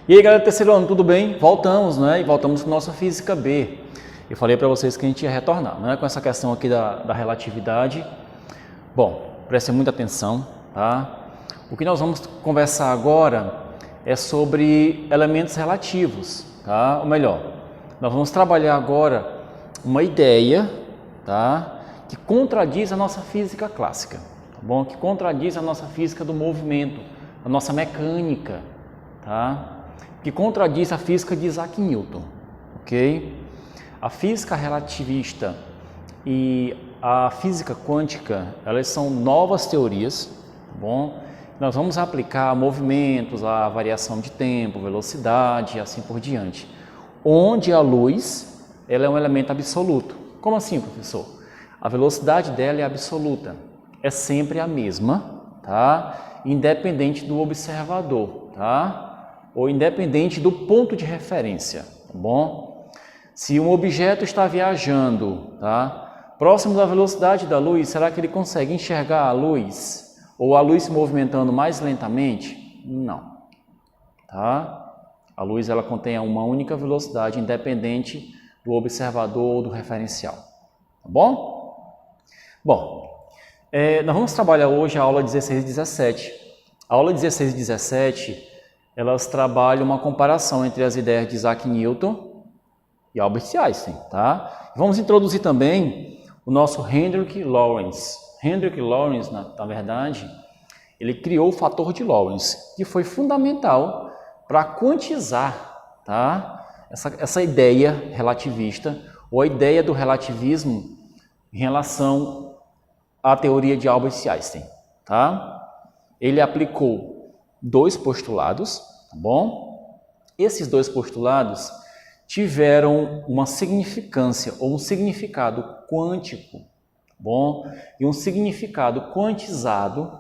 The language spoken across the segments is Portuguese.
E aí, galera do terceiro ano, tudo bem? Voltamos, né? E voltamos com nossa Física B. Eu falei para vocês que a gente ia retornar, né? Com essa questão aqui da relatividade. Bom, prestem muita atenção, tá? O que nós vamos conversar agora é sobre elementos relativos, tá? Ou melhor, nós vamos trabalhar agora uma ideia, tá? Que contradiz a nossa física clássica, tá bom? Que contradiz a nossa física do movimento, a nossa mecânica, tá? Que contradiz a física de Isaac Newton, ok? A física relativista e a física quântica, elas são novas teorias, tá bom? Nós vamos aplicar a movimentos, a variação de tempo, velocidade e assim por diante, onde a luz, ela é um elemento absoluto. Como assim, professor? A velocidade dela é absoluta, é sempre a mesma, tá? Independente do observador, tá? Ou independente do ponto de referência, tá bom? Se um objeto está viajando, tá? Próximo da velocidade da luz, será que ele consegue enxergar a luz? Ou a luz se movimentando mais lentamente? Não, tá? A luz, ela contém uma única velocidade, independente do observador ou do referencial, tá bom? Bom, nós vamos trabalhar hoje a aula 16 e 17. A aula 16 e 17, elas trabalham uma comparação entre as ideias de Isaac Newton e Albert Einstein, tá? Vamos introduzir também o nosso Hendrik Lorentz. Hendrik Lorentz, na verdade, ele criou o fator de Lorentz, que foi fundamental para quantizar, tá? Essa ideia relativista, ou a ideia do relativismo em relação à teoria de Albert Einstein, tá? Ele aplicou dois postulados, tá bom? Esses dois postulados tiveram uma significância ou um significado quântico, tá bom? E um significado quantizado,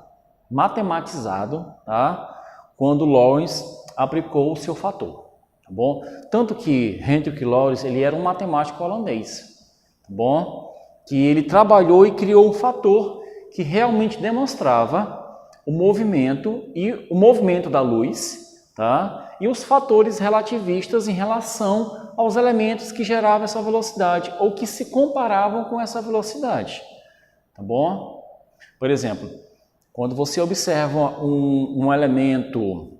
matematizado, tá? Quando Lorentz aplicou o seu fator, tá bom? Tanto que Hendrik Lorentz, ele era um matemático holandês, tá bom? Que ele trabalhou e criou um fator que realmente demonstrava o movimento da luz, tá? E os fatores relativistas em relação aos elementos que geravam essa velocidade ou que se comparavam com essa velocidade, tá bom? Por exemplo, quando você observa um elemento,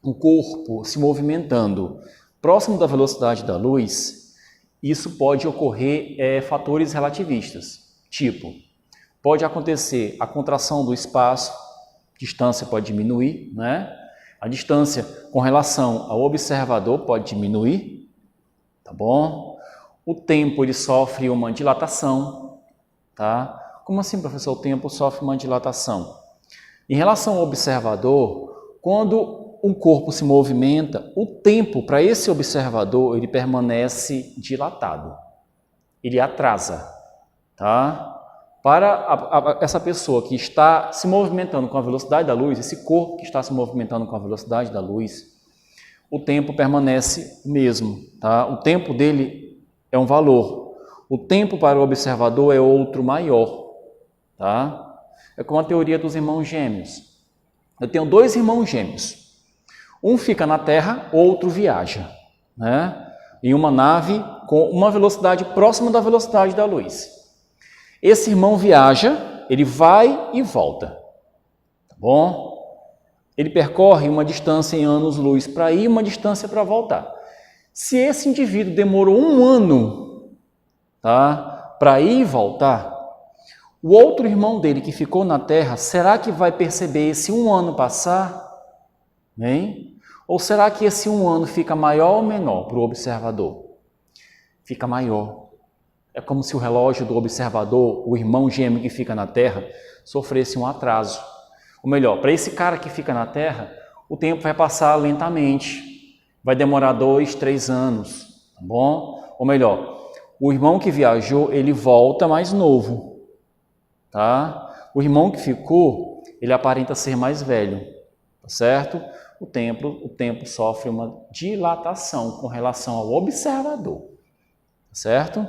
um corpo se movimentando próximo da velocidade da luz, isso pode ocorrer fatores relativistas, tipo, pode acontecer a contração do espaço, distância pode diminuir, né? A distância com relação ao observador pode diminuir, tá bom? O tempo, ele sofre uma dilatação, tá? Como assim, professor, o tempo sofre uma dilatação? Em relação ao observador, quando um corpo se movimenta, o tempo para esse observador, ele permanece dilatado, ele atrasa, tá? Para essa pessoa que está se movimentando com a velocidade da luz, esse corpo que está se movimentando com a velocidade da luz, o tempo permanece o mesmo, tá? O tempo dele é um valor, o tempo para o observador é outro maior, tá? É como a teoria dos irmãos gêmeos. Eu tenho dois irmãos gêmeos, um fica na Terra, outro viaja, né? Em uma nave com uma velocidade próxima da velocidade da luz. Esse irmão viaja, ele vai e volta, tá bom? Ele percorre uma distância em anos-luz para ir, uma distância para voltar. Se esse indivíduo demorou 1 ano, tá, para ir e voltar, o outro irmão dele que ficou na Terra, será que vai perceber esse 1 ano passar? Hein? Ou será que esse 1 ano fica maior ou menor para o observador? Fica maior. É como se o relógio do observador, o irmão gêmeo que fica na Terra, sofresse um atraso. Ou melhor, para esse cara que fica na Terra, o tempo vai passar lentamente. Vai demorar 2, 3 anos, tá bom? Ou melhor, o irmão que viajou, ele volta mais novo, tá? O irmão que ficou, ele aparenta ser mais velho, tá certo? O tempo sofre uma dilatação com relação ao observador, tá certo?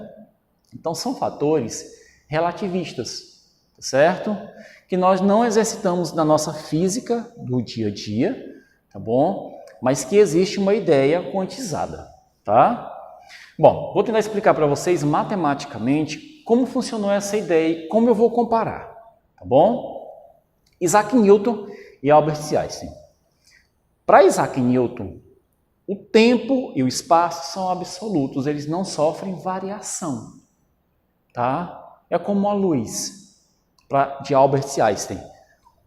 Então, são fatores relativistas, certo? Que nós não exercitamos na nossa física do dia a dia, tá bom? mas que existe uma ideia quantizada, tá? Bom, vou tentar explicar para vocês matematicamente como funcionou essa ideia e como eu vou comparar, tá bom? Isaac Newton e Albert Einstein. Para Isaac Newton, o tempo e o espaço são absolutos, eles não sofrem variação, tá? É como a luz de Albert Einstein.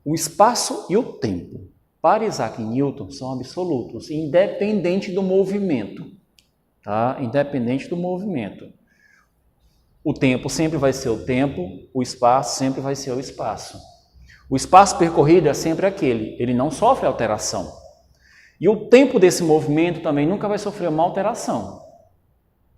O espaço e o tempo para Isaac Newton são absolutos, independente do movimento, tá? Independente do movimento. O tempo sempre vai ser o tempo, o espaço sempre vai ser o espaço. O espaço percorrido é sempre aquele, ele não sofre alteração. E o tempo desse movimento também nunca vai sofrer uma alteração,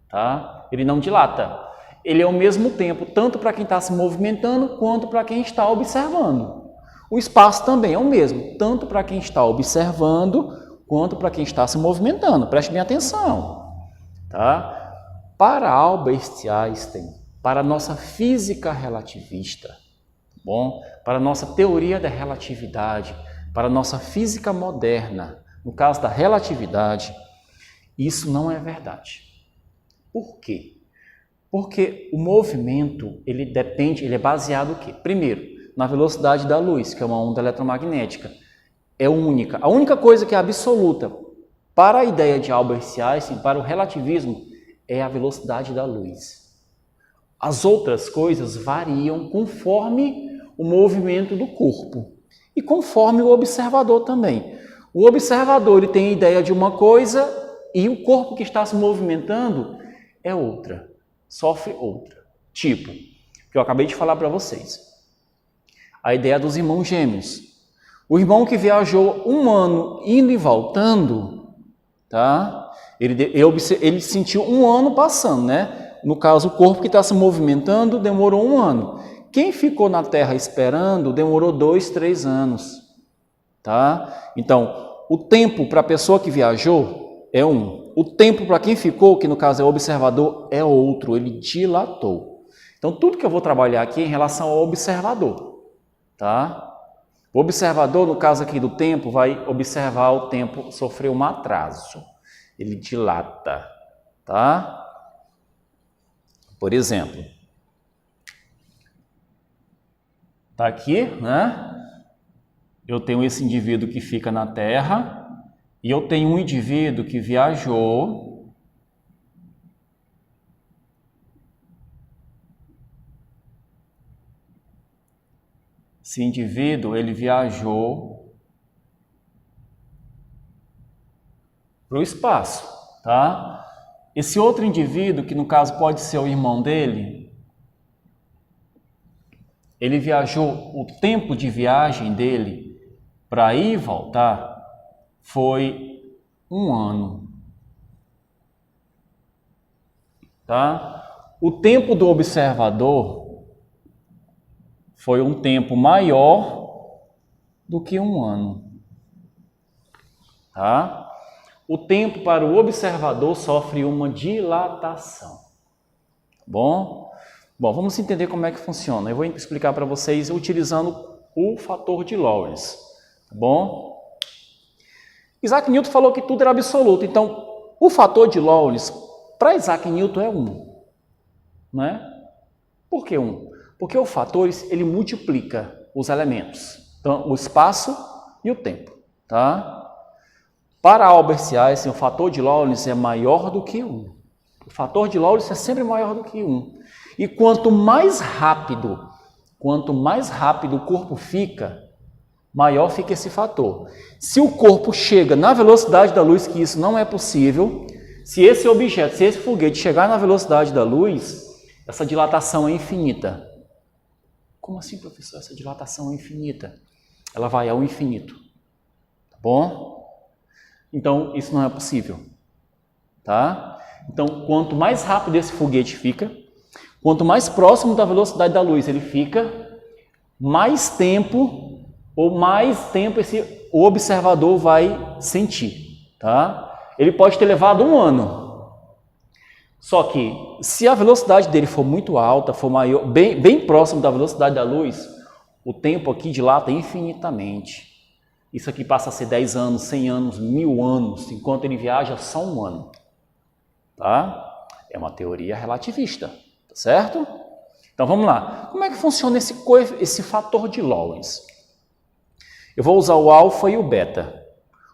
tá? Ele não dilata. Ele é o mesmo tempo, tanto para quem está se movimentando, quanto para quem está observando. O espaço também é o mesmo, tanto para quem está observando, quanto para quem está se movimentando. Preste bem atenção, tá? Para Albert Einstein, para a nossa física relativista, bom? Para a nossa teoria da relatividade, para a nossa física moderna, no caso da relatividade, isso não é verdade. Por quê? Porque o movimento, ele é baseado o quê? Primeiro, na velocidade da luz, que é uma onda eletromagnética. É única. A única coisa que é absoluta para a ideia de Albert Einstein, para o relativismo, é a velocidade da luz. As outras coisas variam conforme o movimento do corpo e conforme o observador também. O observador ele tem a ideia de uma coisa e o corpo que está se movimentando é outra, sofre outra. Tipo, que eu acabei de falar para vocês. A ideia dos irmãos gêmeos. O irmão que viajou 1 ano indo e voltando, tá? Ele sentiu 1 ano passando, né? No caso, o corpo que está se movimentando demorou 1 ano. Quem ficou na Terra esperando demorou 2, 3 anos, tá? Então, o tempo para a pessoa que viajou é 1. O tempo para quem ficou, que no caso é o observador, é outro, ele dilatou. Então, tudo que eu vou trabalhar aqui é em relação ao observador, tá? O observador, no caso aqui do tempo, vai observar o tempo sofrer um atraso. Ele dilata, tá? Por exemplo, tá aqui, né? Eu tenho esse indivíduo que fica na Terra e eu tenho um indivíduo que viajou Esse indivíduo, ele viajou para o espaço, tá? Esse outro indivíduo, que no caso pode ser o irmão dele, ele viajou, o tempo de viagem dele para ir e voltar foi 1 ano, tá? O tempo do observador foi um tempo maior do que 1 ano, tá? O tempo para o observador sofre uma dilatação, Bom, vamos entender como é que funciona. Eu vou explicar para vocês utilizando o fator de Lorentz, tá bom? Isaac Newton falou que tudo era absoluto, então o fator de Lorentz para Isaac Newton é 1, não é? Por que 1? Porque o fator ele multiplica os elementos, então o espaço e o tempo, tá? Para Albert Einstein, o fator de Lorentz é maior do que 1. O fator de Lorentz é sempre maior do que 1. E quanto mais rápido o corpo fica, maior fica esse fator. Se o corpo chega na velocidade da luz, que isso não é possível, se esse objeto, se esse foguete chegar na velocidade da luz, essa dilatação é infinita. Como assim, professor? Essa dilatação é infinita? Ela vai ao infinito, tá bom? Então, isso não é possível, tá? Então, quanto mais rápido esse foguete fica, quanto mais próximo da velocidade da luz ele fica, mais tempo o observador vai sentir, tá? Ele pode ter levado 1 ano. Só que, se a velocidade dele for muito alta, for maior, bem próximo da velocidade da luz, o tempo aqui dilata infinitamente. isso aqui passa a ser 10 anos, 100 anos, 1000 anos, enquanto ele viaja só 1 ano. Tá? É uma teoria relativista, tá certo? Então vamos lá. Como é que funciona esse fator de Lorentz? Eu vou usar o alfa e o beta.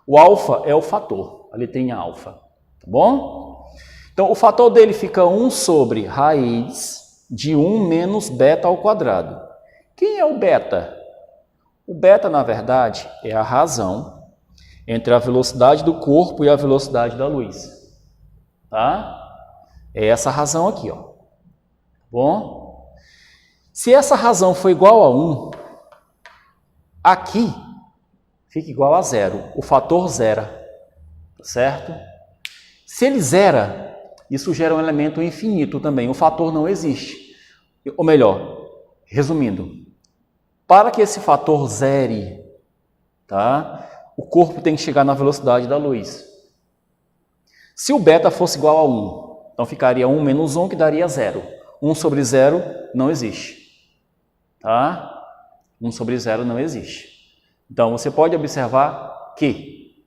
O alfa é o fator, ali tem alfa, tá bom? Então o fator dele fica 1 sobre raiz de 1 menos beta ao quadrado. Quem é o beta? O beta, na verdade, é a razão entre a velocidade do corpo e a velocidade da luz. Tá? É essa razão aqui, ó. Bom? Se essa razão for igual a 1, aqui fica igual a 0. O fator zera. Tá certo? Se ele zera, isso gera um elemento infinito também. O fator não existe. Ou melhor, resumindo, para que esse fator zere, tá? O corpo tem que chegar na velocidade da luz. Se o beta fosse igual a 1, então ficaria 1 menos 1, que daria 0. 1 sobre 0 não existe. Tá? 1 sobre 0 não existe. Então, você pode observar que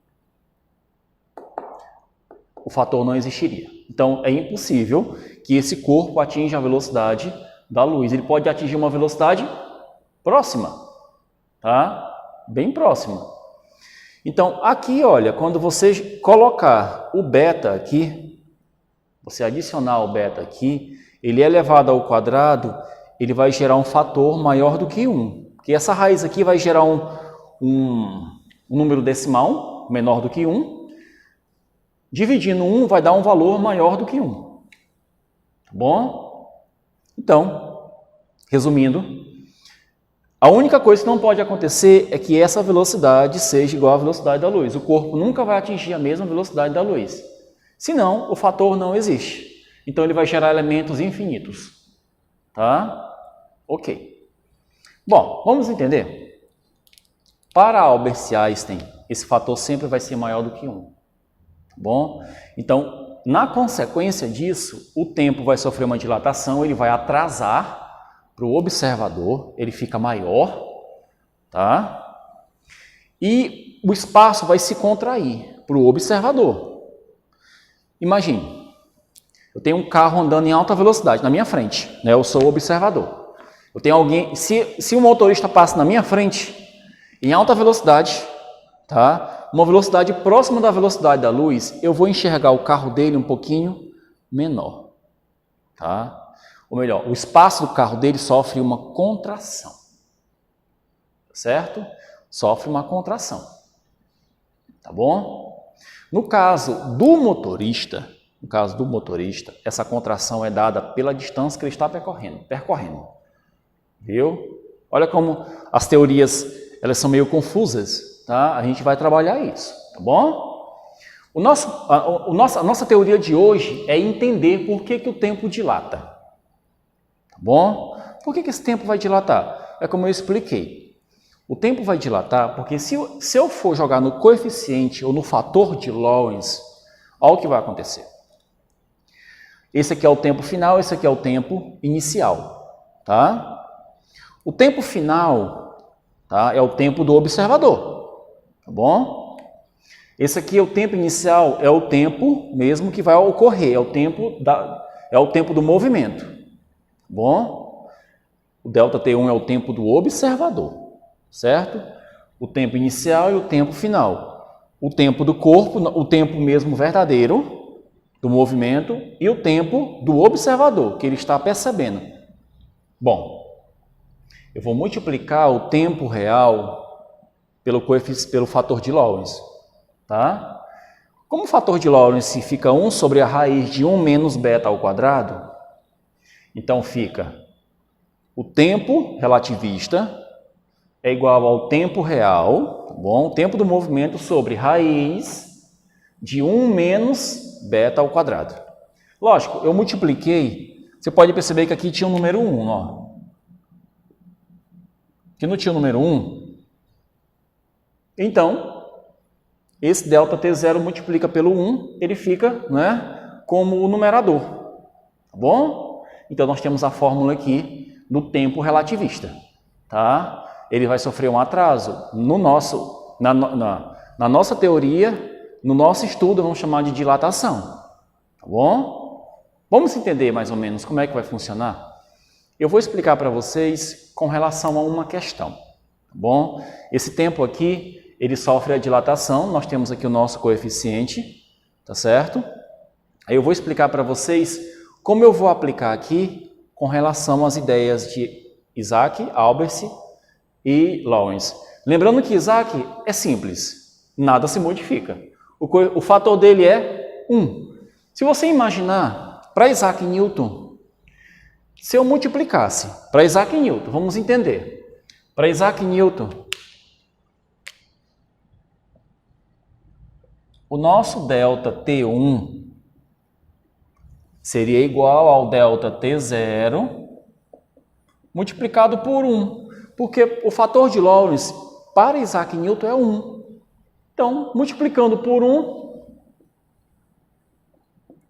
o fator não existiria. Então, é impossível que esse corpo atinja a velocidade da luz. Ele pode atingir uma velocidade próxima, tá? Bem próxima. Então, aqui, olha, quando você colocar o beta aqui, você adicionar o beta aqui, ele elevado ao quadrado, ele vai gerar um fator maior do que 1. Porque essa raiz aqui vai gerar um número decimal menor do que 1. Dividindo 1 vai dar um valor maior do que 1. Tá bom? Então, resumindo, a única coisa que não pode acontecer é que essa velocidade seja igual à velocidade da luz. O corpo nunca vai atingir a mesma velocidade da luz. Senão, o fator não existe. Então, ele vai gerar elementos infinitos. Tá? Ok. Bom, vamos entender. Para Albert Einstein, esse fator sempre vai ser maior do que 1. Tá bom? Então, na consequência disso, o tempo vai sofrer uma dilatação, ele vai atrasar para o observador, ele fica maior, tá? E o espaço vai se contrair para o observador. Imagine, eu tenho um carro andando em alta velocidade na minha frente, né? Eu sou o observador. Eu tenho alguém, se o motorista passa na minha frente em alta velocidade, tá? Uma velocidade próxima da velocidade da luz, eu vou enxergar o carro dele um pouquinho menor, tá? Ou melhor, o espaço do carro dele sofre uma contração, certo? Sofre uma contração, tá bom? No caso do motorista, essa contração é dada pela distância que ele está percorrendo. Viu? Olha como as teorias, elas são meio confusas, tá? A gente vai trabalhar isso, tá bom? A nossa teoria de hoje é entender por que o tempo dilata. Bom, por que esse tempo vai dilatar? É como eu expliquei. O tempo vai dilatar porque se eu for jogar no coeficiente ou no fator de Lorentz, olha o que vai acontecer. Esse aqui é o tempo final, esse aqui é o tempo inicial. Tá? O tempo final, tá, é o tempo do observador. Tá bom? Esse aqui é o tempo inicial, é o tempo mesmo que vai ocorrer, é o tempo do movimento. Bom, o ΔT1 é o tempo do observador, certo? O tempo inicial e o tempo final. O tempo do corpo, o tempo mesmo verdadeiro do movimento e o tempo do observador, que ele está percebendo. Bom, eu vou multiplicar o tempo real pelo fator de Lorentz, tá? Como o fator de Lorentz fica 1 sobre a raiz de 1 menos beta ao quadrado, então fica o tempo relativista é igual ao tempo real, tá bom? O tempo do movimento sobre raiz de 1 menos beta ao quadrado. Lógico, eu multipliquei, você pode perceber que aqui tinha o número 1, ó. Aqui não tinha o número 1. Então, esse ΔT0 multiplica pelo 1, ele fica, né, como o numerador, tá bom? Então, nós temos a fórmula aqui do tempo relativista, tá? Ele vai sofrer um atraso. No nosso na nossa teoria, no nosso estudo, vamos chamar de dilatação, tá bom? Vamos entender mais ou menos como é que vai funcionar? Eu vou explicar para vocês com relação a uma questão, tá bom? Esse tempo aqui, ele sofre a dilatação, nós temos aqui o nosso coeficiente, tá certo? Aí eu vou explicar para vocês como eu vou aplicar aqui com relação às ideias de Isaac, Albers e Lawrence. Lembrando que Isaac é simples, nada se modifica. O fator dele é 1. Se você imaginar, para Isaac Newton, se eu multiplicasse, para Isaac Newton, vamos entender, para Isaac Newton, o nosso delta T1 seria igual ao delta T0 multiplicado por 1, porque o fator de Lawrence para Isaac Newton é 1. Então, multiplicando por 1,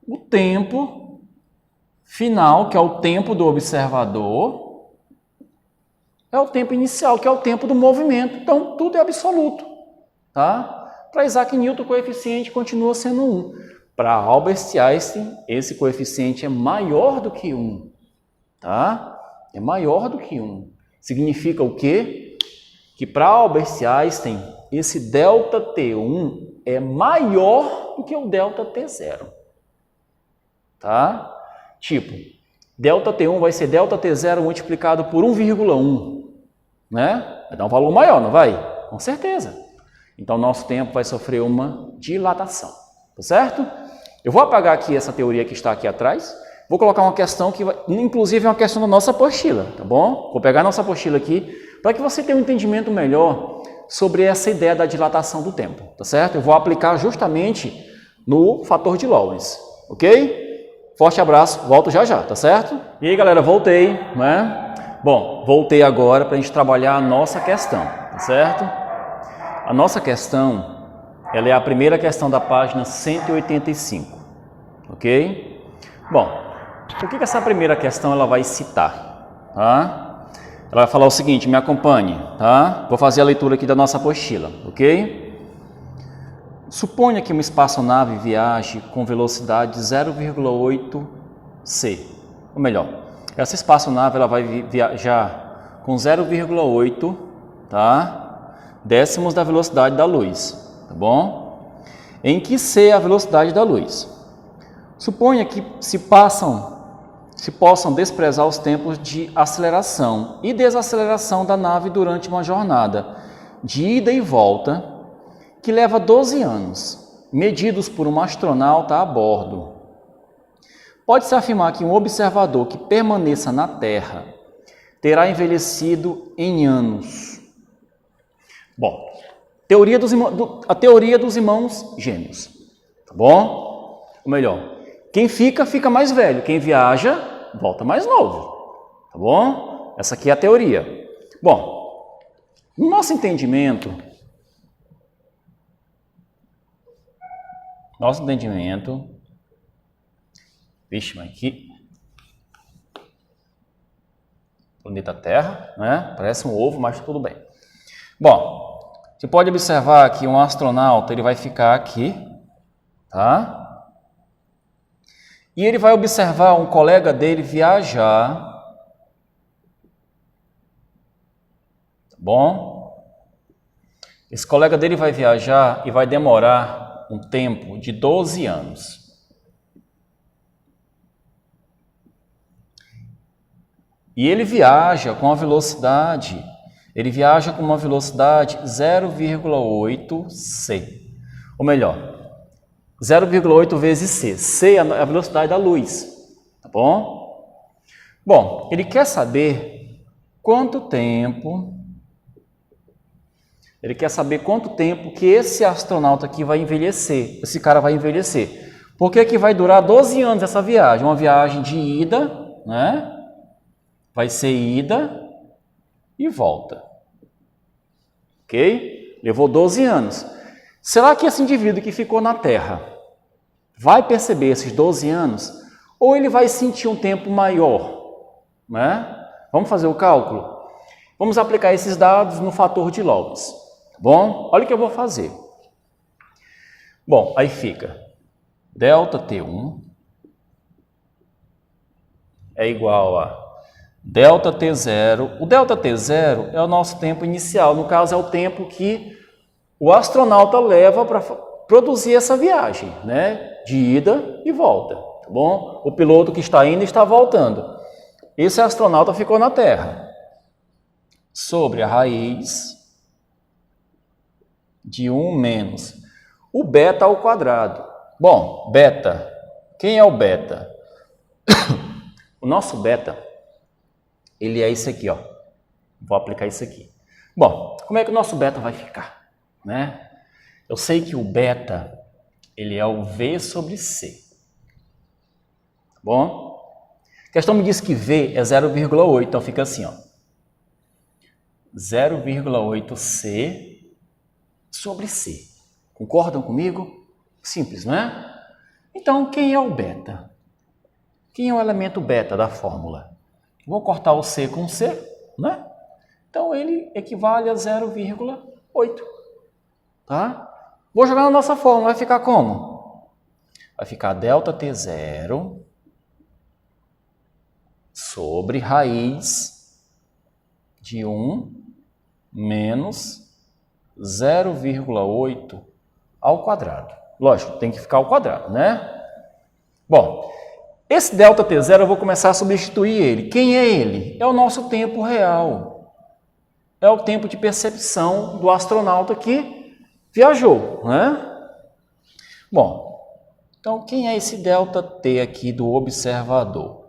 o tempo final, que é o tempo do observador, é o tempo inicial, que é o tempo do movimento. Então, tudo é absoluto, tá? Para Isaac Newton, o coeficiente continua sendo 1. Para Albert Einstein, esse coeficiente é maior do que 1, tá? É maior do que 1. Significa o quê? Que para Albert Einstein, esse delta T1 é maior do que o delta T0. Tá? Tipo, delta T1 vai ser delta T0 multiplicado por 1,1. Né? Vai dar um valor maior, não vai? Com certeza. Então, nosso tempo vai sofrer uma dilatação. Tá certo? Eu vou apagar aqui essa teoria que está aqui atrás. Vou colocar uma questão que, inclusive, é uma questão da nossa apostila, tá bom? Vou pegar a nossa apostila aqui para que você tenha um entendimento melhor sobre essa ideia da dilatação do tempo, tá certo? Eu vou aplicar justamente no fator de Lawrence, ok? Forte abraço, volto já já, tá certo? E aí, galera, voltei, né? Bom, voltei agora para a gente trabalhar a nossa questão, tá certo? A nossa questão, ela é a primeira questão da página 185, ok? Bom, o que essa primeira questão ela vai citar? Tá? Ela vai falar o seguinte, me acompanhe, tá? Vou fazer a leitura aqui da nossa apostila, ok? Suponha que uma espaçonave viaje com velocidade de 0,8 c. Ou melhor, essa espaçonave ela vai viajar com 0,8, tá? Décimos da velocidade da luz, tá bom? Em que c é a velocidade da luz? Suponha que se possam desprezar os tempos de aceleração e desaceleração da nave durante uma jornada de ida e volta que leva 12 anos, medidos por um astronauta a bordo. Pode-se afirmar que um observador que permaneça na Terra terá envelhecido em anos. Bom, a teoria dos irmãos gêmeos, tá bom? Ou melhor, quem fica mais velho. Quem viaja, volta mais novo. Tá bom? Essa aqui é a teoria. Bom, no nosso entendimento, vixe, mas aqui, planeta Terra, né? Parece um ovo, mas tudo bem. Bom, você pode observar que um astronauta, ele vai ficar aqui, tá? E ele vai observar um colega dele viajar, tá bom? Esse colega dele vai viajar e vai demorar um tempo de 12 anos. E ele viaja com uma velocidade 0,8 c. Ou melhor, 0,8 vezes c. C é a velocidade da luz, tá bom? Bom, ele quer saber quanto tempo que esse astronauta aqui vai envelhecer, esse cara vai envelhecer. Por que vai durar 12 anos essa viagem? Uma viagem de ida, né? Vai ser ida e volta. Ok? Levou 12 anos. Será que esse indivíduo que ficou na Terra vai perceber esses 12 anos? Ou ele vai sentir um tempo maior? Né? Vamos fazer o cálculo? Vamos aplicar esses dados no fator de Lawrence. Tá bom? Olha o que eu vou fazer. Bom, aí fica delta T1 é igual a delta T0. O delta T0 é o nosso tempo inicial, no caso é o tempo que o astronauta leva para produzir essa viagem, né? De ida e volta, tá bom? O piloto que está indo está voltando. Esse astronauta ficou na Terra. Sobre a raiz de 1 menos o beta ao quadrado. Bom, beta, quem é o beta? O nosso beta, ele é esse aqui, ó. Vou aplicar isso aqui. Bom, como é que o nosso beta vai ficar, né? Eu sei que o beta, ele é o V sobre C. Tá bom? A questão me diz que V é 0,8, então fica assim, ó. 0,8C sobre C. Concordam comigo? Simples, não é? Então, quem é o beta? Quem é o elemento beta da fórmula? Vou cortar o C com C, né? Então, ele equivale a 0,8. Tá? Vou jogar na nossa fórmula, vai ficar como? Vai ficar delta T0 sobre raiz de 1 menos 0,8 ao quadrado. Lógico, tem que ficar ao quadrado, né? Bom, esse delta T0 eu vou começar a substituir ele. Quem é ele? É o nosso tempo real. É o tempo de percepção do astronauta que viajou, né? Bom, então quem é esse delta T aqui do observador?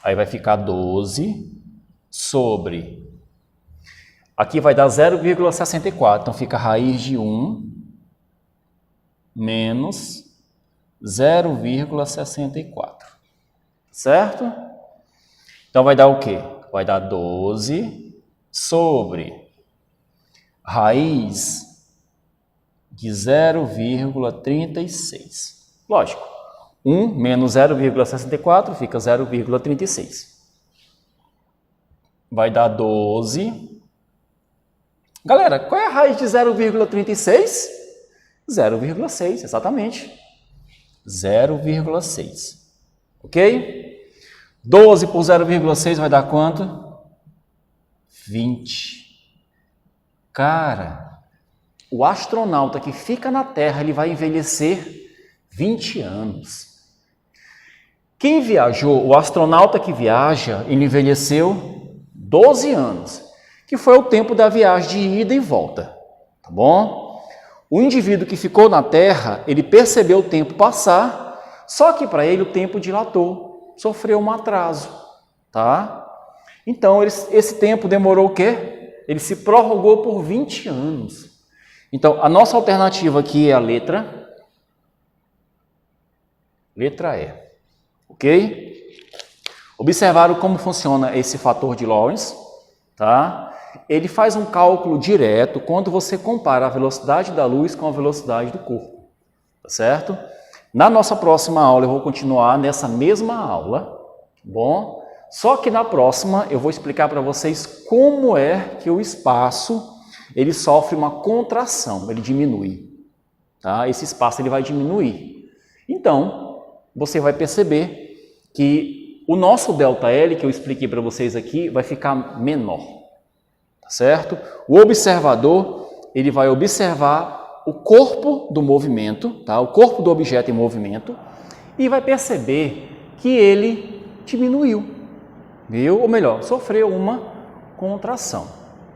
Aí vai ficar 12 sobre... Aqui vai dar 0,64, então fica raiz de 1 menos 0,64, certo? Então vai dar o quê? Vai dar 12 sobre raiz de 0,36. Lógico, 1 menos 0,64 fica 0,36. Vai dar 12. Galera, qual é a raiz de 0,36? 0,6, exatamente. 0,6. Ok? 12 por 0,6 vai dar quanto? 20. Cara, o astronauta que fica na Terra, ele vai envelhecer 20 anos. Quem viajou, o astronauta que viaja, ele envelheceu 12 anos, que foi o tempo da viagem de ida e volta, tá bom? O indivíduo que ficou na Terra, ele percebeu o tempo passar, só que para ele o tempo dilatou, sofreu um atraso, tá? Então, esse tempo demorou o quê? Ele se prorrogou por 20 anos. Então, a nossa alternativa aqui é a letra E, ok? Observaram como funciona esse fator de Lorentz, tá? Ele faz um cálculo direto quando você compara a velocidade da luz com a velocidade do corpo, tá certo? Na nossa próxima aula eu vou continuar nessa mesma aula, tá bom? Só que na próxima eu vou explicar para vocês como é que o espaço ele sofre uma contração, ele diminui, tá? Esse espaço ele vai diminuir. Então, você vai perceber que o nosso ΔL, que eu expliquei para vocês aqui, vai ficar menor, tá certo? O observador, ele vai observar o corpo do movimento, tá? O corpo do objeto em movimento, e vai perceber que ele diminuiu, viu? Ou melhor, sofreu uma contração,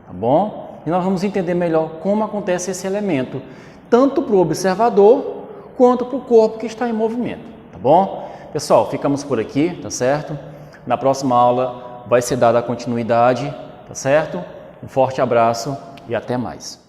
tá bom? E nós vamos entender melhor como acontece esse elemento, tanto para o observador, quanto para o corpo que está em movimento, tá bom? Pessoal, ficamos por aqui, tá certo? Na próxima aula vai ser dada a continuidade, tá certo? Um forte abraço e até mais.